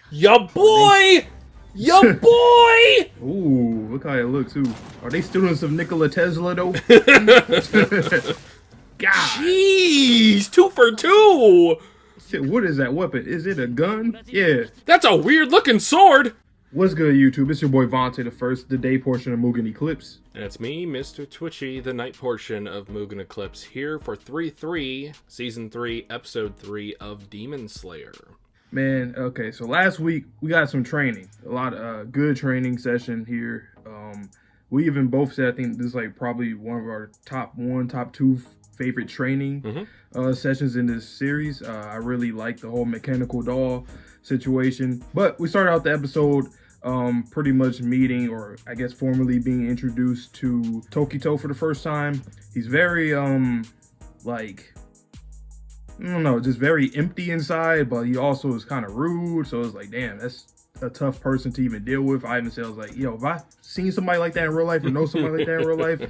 Ya boy! Ya boy! Ooh, look how it looks too. Are they students of Nikola Tesla though? God, Jeez, 2 for 2! shit, what is that weapon? Is it a gun? Yeah. That's a weird looking sword! What's good, YouTube? It's your boy Vontae, the day portion of Mugen Eclipse. And it's me, Mr. Twitchy, the night portion of Mugen Eclipse, here for 3-3, Season 3, Episode 3 of Demon Slayer. Man, okay, so last week we got some training. A lot of good training session here. We even both said I think this is like probably one of our top 2 favorite training sessions in this series. I really like the whole mechanical doll situation. But we started out the episode pretty much meeting, or I guess formally being introduced to Tokito for the first time. He's very like, I don't know, just very empty inside, but he also is kind of rude. So it's like, damn, that's a tough person to even deal with. I even said, I was like, yo, if I seen somebody like that in real life or know somebody like that in real life,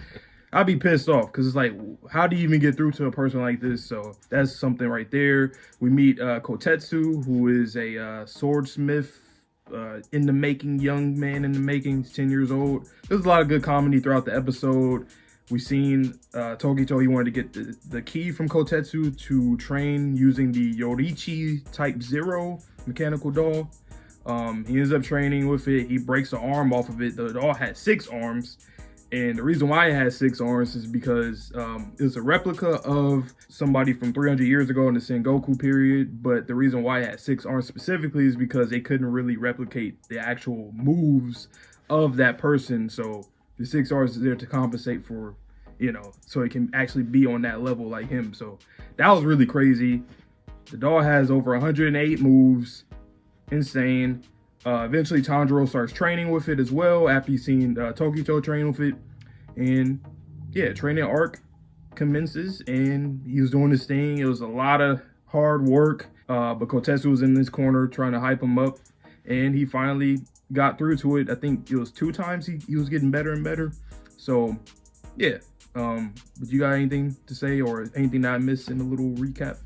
I'd be pissed off, because it's like, how do you even get through to a person like this? So that's something right there. We meet Kotetsu, who is a swordsmith in the making, young man in the making. He's 10 years old. There's a lot of good comedy throughout the episode. We seen Tokito, he wanted to get the key from Kotetsu to train using the Yoriichi Type 0 mechanical doll. He ends up training with it. He breaks the arm off of it. The doll had 6 arms. And the reason why it has 6 arms is because it's a replica of somebody from 300 years ago in the Sengoku period. But the reason why it had 6 arms specifically is because they couldn't really replicate the actual moves of that person. So the 6 arms is there to compensate for, you know, so it can actually be on that level like him. So that was really crazy. The doll has over 108 moves. Insane. Eventually Tanjiro starts training with it as well after he's seen Tokito train with it. And yeah, training arc commences and he was doing his thing. It was a lot of hard work, but Kotetsu was in this corner trying to hype him up, and he finally got through to it. I think it was 2 times he was getting better and better. So yeah, but you got anything to say or anything that I missed in the little recap?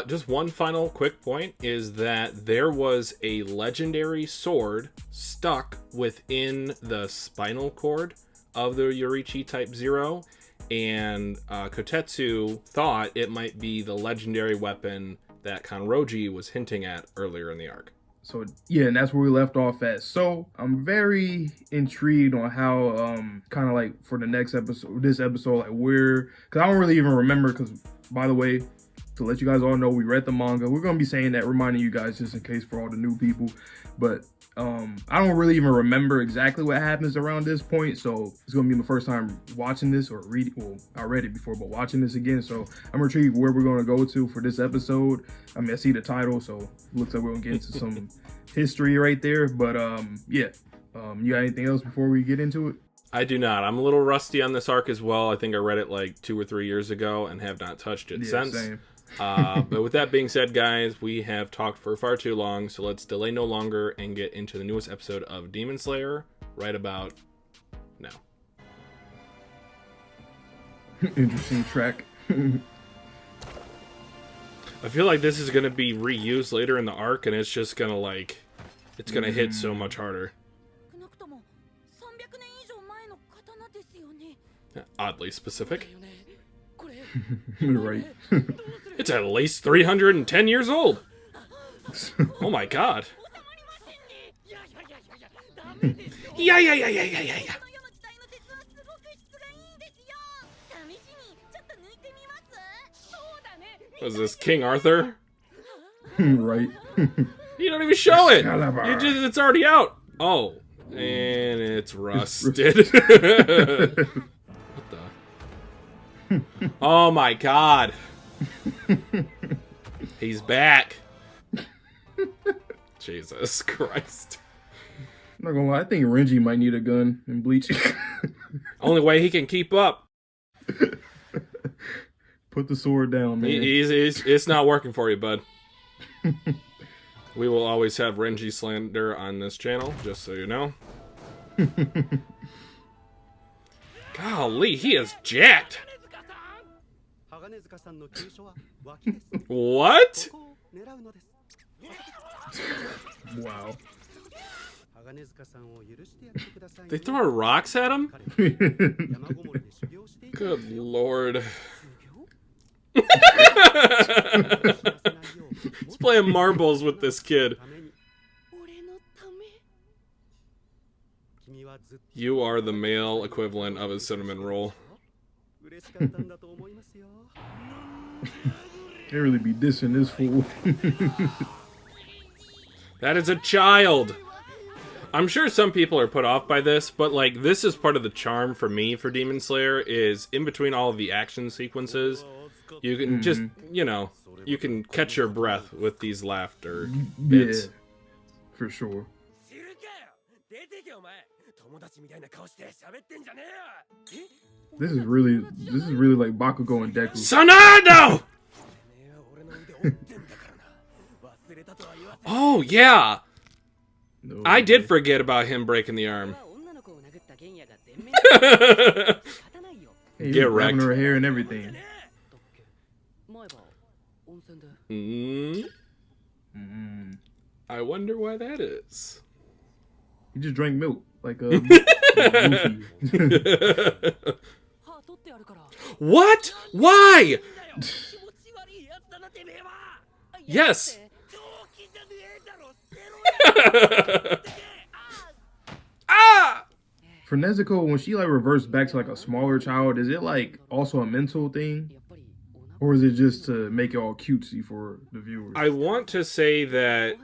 Just one final quick point is that there was a legendary sword stuck within the spinal cord of the Yoriichi Type 0, and Kotetsu thought it might be the legendary weapon that Kanroji was hinting at earlier in the arc. So yeah, and that's where we left off at. So I'm very intrigued on how kind of like for the next episode, this episode, like where, because I don't really even remember, because by the way, to let you guys all know, we read the manga. We're going to be saying that, reminding you guys just in case for all the new people. But I don't really even remember exactly what happens around this point. So it's going to be my first time watching this or reading. Well, I read it before, but watching this again. So I'm intrigued where we're going to go to for this episode. I mean, I see the title, so it looks like we're going to get into some history right there. But yeah, you got anything else before we get into it? I do not. I'm a little rusty on this arc as well. I think I read it like 2 or 3 years ago and have not touched it since. Same. But with that being said, guys, we have talked for far too long, so let's delay no longer and get into the newest episode of Demon Slayer right about now. Interesting track. I feel like this is going to be reused later in the arc, and it's just going to like, it's going to hit so much harder. Oddly specific. Right. It's at least 310 years old. Oh my god. Yeah. Was this King Arthur? Right. You don't even show it. Excalibur. It's already out. Oh, and it's rusted. What the? Oh my god. He's back. Jesus Christ. I'm not gonna lie, I think Renji might need a gun in Bleach. Only way he can keep up. Put the sword down, man. It's not working for you, bud. We will always have Renji slander on this channel, just so you know. Golly, he is jacked. What? Wow. They throw rocks at him? Good lord. He's playing marbles with this kid. You are the male equivalent of a cinnamon roll. They really be dissing this fool. That is a child. I'm sure some people are put off by this, but like this is part of the charm for me for Demon Slayer is in between all of the action sequences, you can just, you know, you can catch your breath with these laughter bits. Yeah, for sure. This is really like Bakugo and Deku. Sonado! Oh yeah, no, I did forget about him breaking the arm. Hey, get wrecked. Her hair and everything. I wonder why that is. He just drank milk like a. What? Why? Yes. Ah! For Nezuko, when she like reverts back to like a smaller child, is it like also a mental thing, or is it just to make it all cutesy for the viewers? I want to say that,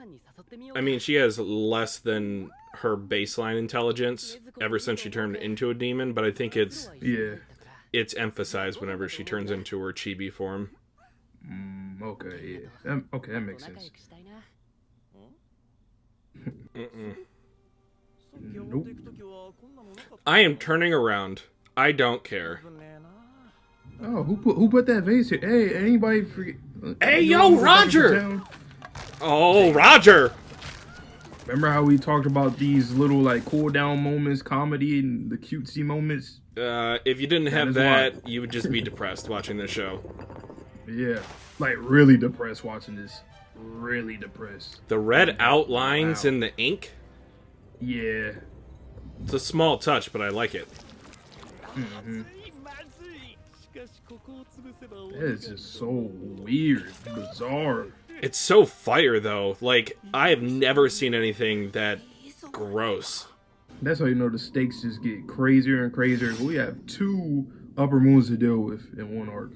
I mean, she has less than her baseline intelligence ever since she turned into a demon, but I think it's emphasized whenever she turns into her chibi form. Okay, yeah. Okay, that makes sense. Nope. I am turning around. I don't care. Oh, who put that vase here? Hey, anybody forget? Hey, yo, Roger! Oh, Roger! Remember how we talked about these little like cool down moments, comedy, and the cutesy moments? If you didn't have that, you would just be depressed watching this show. Yeah, like really depressed watching this. Really depressed. The red outlines in the ink? Yeah. It's a small touch, but I like it. That is just so weird, bizarre. It's so fire, though. Like, I have never seen anything that gross. That's how you know the stakes just get crazier and crazier. We have 2 upper moons to deal with in one arc.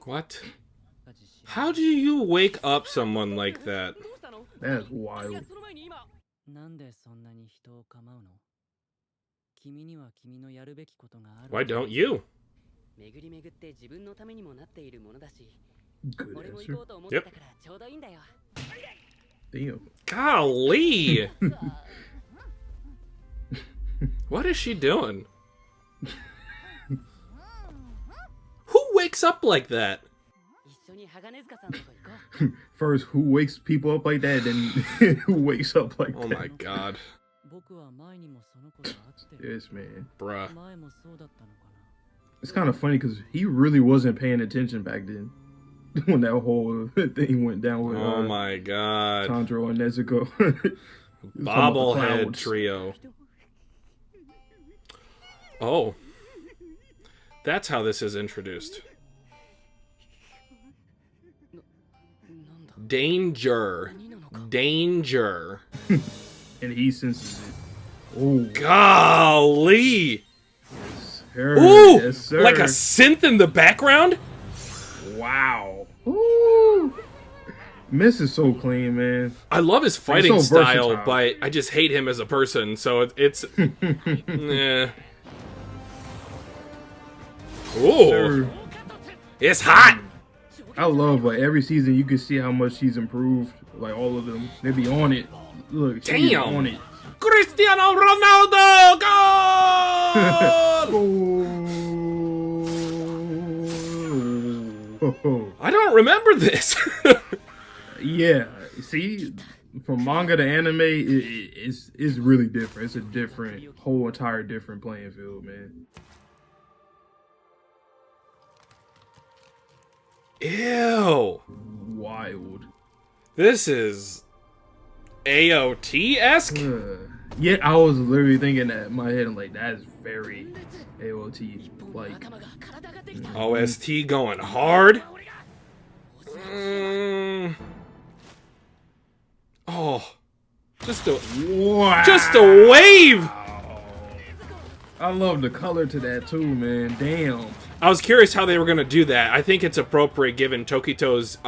What? How do you wake up someone like that? That's wild. Why don't you? Good answer. Yep. Damn. Golly! What is she doing? Who wakes up like that? First, who wakes people up like that, then who wakes up like that? Oh my god. Yes, man. Bruh. It's kind of funny because he really wasn't paying attention back then when that whole thing went down with oh my god. Tanjiro and Nezuko. Bobblehead trio. Oh. That's how this is introduced. Danger. Danger. And he senses it. Oh. Golly. Yes, sir. Ooh. Yes, sir. Like a synth in the background? Wow. Ooh. Miss is so clean, man. I love his fighting so style, versatile. but I just hate him as a person, so it's... eh. Ooh. Sir. It's hot! I love, like, every season you can see how much he's improved. Like, all of them. They be on it. Look, she be on it. Cristiano Ronaldo! Goal! I don't remember this. Yeah. See, from manga to anime, it's really different. It's a different, whole entire different playing field, man. Ew. Wild. This is AOT-esque? Yeah, I was literally thinking that in my head. I'm like, that is very AOT. Like, OST going hard? Oh. Just a wave! I love the color to that too, man. Damn. I was curious how they were going to do that. I think it's appropriate given Tokito's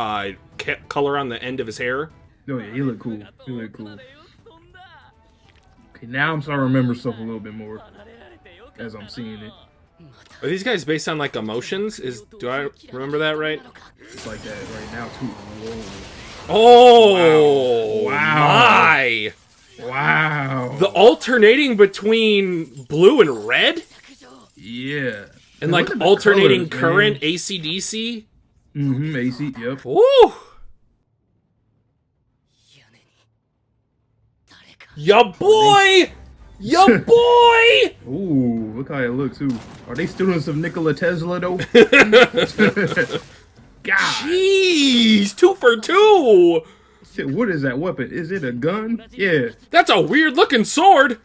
color on the end of his hair. Oh yeah, he look cool. He look cool. Okay, now I'm starting to remember stuff a little bit more as I'm seeing it. Are these guys based on like emotions? Do I remember that right? It's like that right now too. Whoa. Oh, wow. My. Wow. The alternating between blue and red? Yeah. And like alternating colors, current, man. AC/DC? Mm-hmm, AC, yep. Woo! Ya boy! Ya boy! Ooh, look how it looks too. Are they students of Nikola Tesla though? God. Jeez, 2 for 2. Shit, what is that weapon? Is it a gun? Yeah. That's a weird looking sword.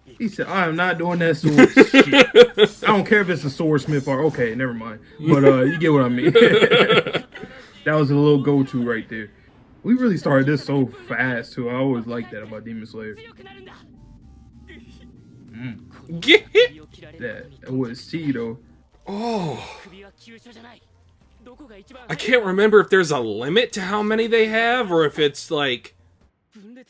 He said, I am not doing that sword shit. I don't care if it's a swordsmith or okay, never mind. But you get what I mean. That was a little go-to right there. We really started this so fast too. I always liked that about Demon Slayer. Get it? That OST though. Oh. I can't remember if there's a limit to how many they have or if it's like Dun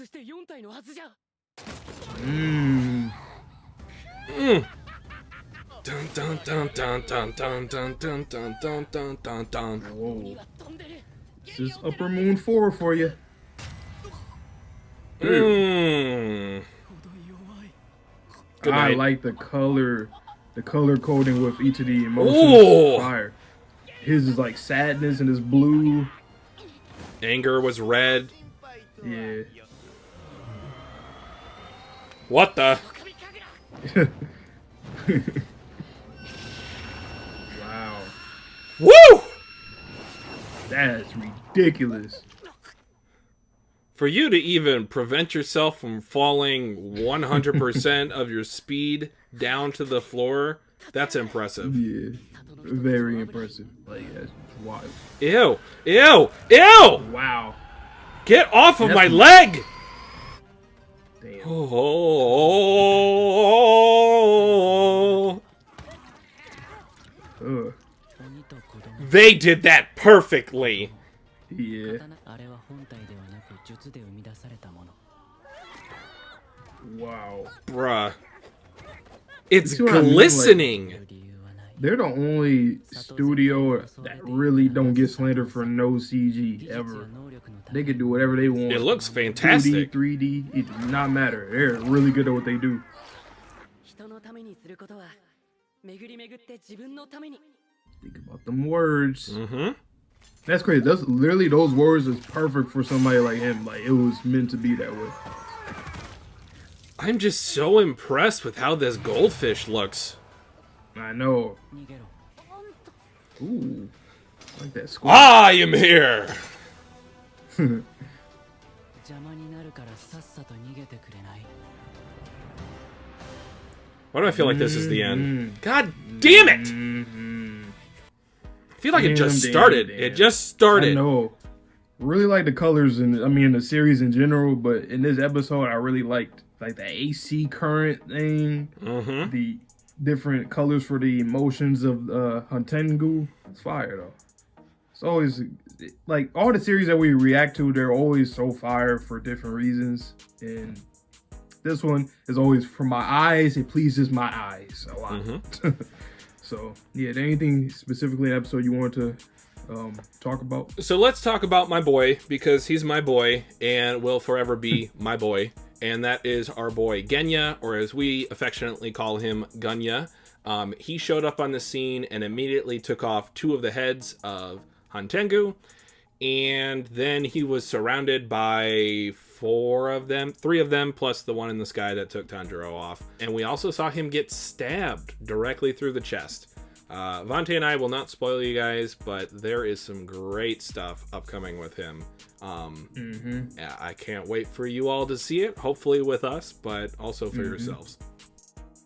dun dun dun dun dun dun dun dun dun dun dun dun. Whoa. This is Upper Moon 4 for you. I like the color coding with each of the emotions. Ooh. Fire. His is like sadness and his blue. Anger was red. Yeah. What the? Wow. Woo! That's ridiculous. For you to even prevent yourself from falling 100% of your speed down to the floor, that's impressive. Yeah. Very impressive. Like, that's wild. Ew. Ew. Ew! Wow. Get off of my leg! Damn. Oh. Ugh. They did that perfectly. Yeah. Wow. Bruh. It's glistening. Like, they're the only studio that really don't get slandered for no CG ever. They can do whatever they want. It looks fantastic. 2D, 3D, it does not matter. They're really good at what they do. Think about them words. Mm-hmm. That's crazy. That's literally, those words is perfect for somebody like him. Like, it was meant to be that way. I'm just so impressed with how this goldfish looks. I know. Ooh. I like that squid. I am here! Why do I feel like this is the end? God damn it! I feel like it just started. It just started. I know. Really like the colors in the series in general, but in this episode I really liked like the AC current thing. Mm-hmm. The different colors for the emotions of Huntengu. It's fire though. It's always like all the series that we react to, they're always so fire for different reasons. And this one is always for my eyes. It pleases my eyes a lot. Mm-hmm. So yeah, anything specifically in the episode you want to talk about? So let's talk about my boy, because he's my boy and will forever be my boy. And that is our boy Genya, or as we affectionately call him, Genya. He showed up on the scene and immediately took off 2 of the heads of Huntengu. And then he was surrounded by 3 of them, plus the one in the sky that took Tanjiro off. And we also saw him get stabbed directly through the chest. Vante and I will not spoil you guys, but there is some great stuff upcoming with him. Yeah, I can't wait for you all to see it, hopefully with us, but also for yourselves.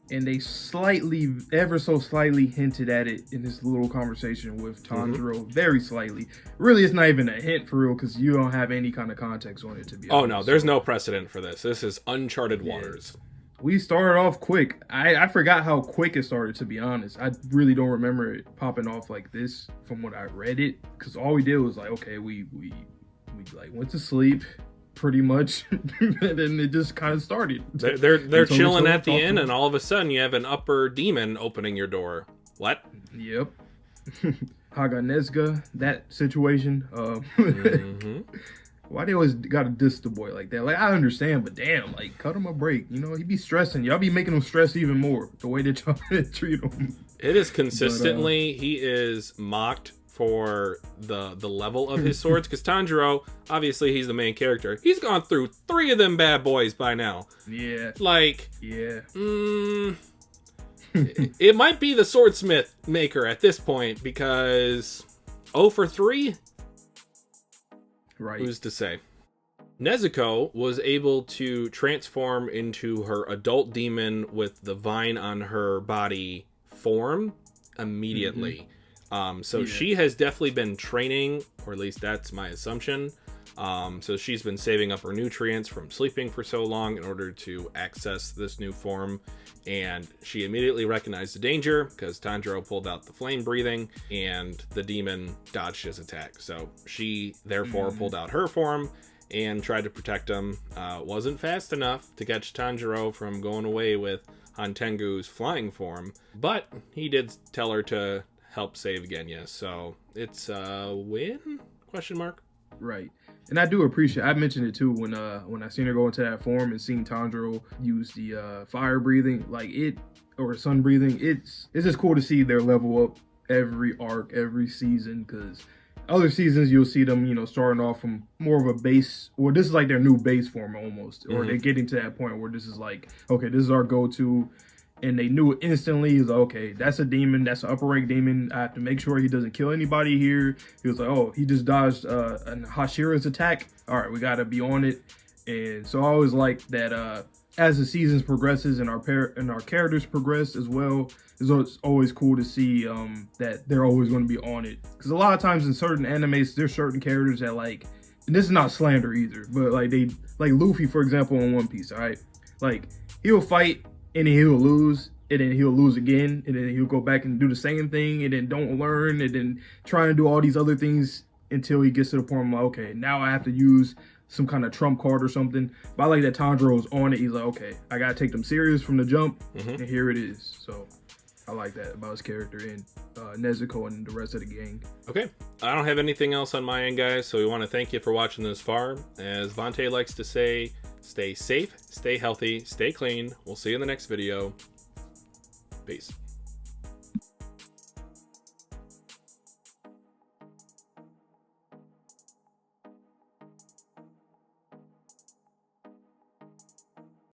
And they slightly, ever so slightly hinted at it in this little conversation with Tanjiro, very slightly. Really, it's not even a hint for real, because you don't have any kind of context on it, to be honest. Oh no, there's no precedent for this. This is uncharted waters. We started off quick. I forgot how quick it started, to be honest. I really don't remember it popping off like this from when I read it, because all we did was like, okay, we like went to sleep, pretty much, and then it just kind of started. They're chilling at the inn, and all of a sudden you have an upper demon opening your door. What? Yep. Haganezga, that situation. Why they always gotta diss the boy like that? Like, I understand, but damn, like, cut him a break. You know, he be stressing. Y'all be making him stress even more, the way that y'all treat him. It is consistently, he is mocked for the level of his swords, because Tanjiro, obviously he's the main character. He's gone through 3 of them bad boys by now. Yeah. Like, yeah. It might be the swordsmith maker at this point, because 0 for 3? Right. Who's to say? Nezuko was able to transform into her adult demon with the vine on her body form immediately. So she has definitely been training, or at least that's my assumption. So she's been saving up her nutrients from sleeping for so long in order to access this new form. And she immediately recognized the danger because Tanjiro pulled out the flame breathing and the demon dodged his attack. So she therefore pulled out her form and tried to protect him. Wasn't fast enough to catch Tanjiro from going away with Hantengu's flying form, but he did tell her to help save Genya. So it's a win? Question mark. Right. And I do appreciate, I mentioned it too when I seen her go into that form and seeing Tanjiro use the fire breathing, like it, or sun breathing. It's just cool to see their level up every arc, every season, because other seasons you'll see them, you know, starting off from more of a base, or this is like their new base form almost, or they're getting to that point where this is like, okay, this is our go-to. And they knew it instantly. He's like, okay, that's a demon. That's an upper rank demon. I have to make sure he doesn't kill anybody here. He was like, oh, he just dodged an Hashira's attack. All right, we got to be on it. And so I always like that as the seasons progresses and our characters progress as well, it's always cool to see that they're always going to be on it. Because a lot of times in certain animes, there's certain characters that like, and this is not slander either, but like Luffy, for example, in One Piece, all right? Like, he'll fight, and then he'll lose, and then he'll lose again, and then he'll go back and do the same thing, and then don't learn, and then try and do all these other things until he gets to the point where, like, okay, now I have to use some kind of trump card or something. But I like that Tanjiro's on it. He's like, okay, I gotta take them serious from the jump, and here it is. So I like that about his character and Nezuko and the rest of the gang. Okay, I don't have anything else on my end, guys, so we want to thank you for watching this far. As Vante likes to say, stay safe, stay healthy, stay clean. We'll see you in the next video. Peace.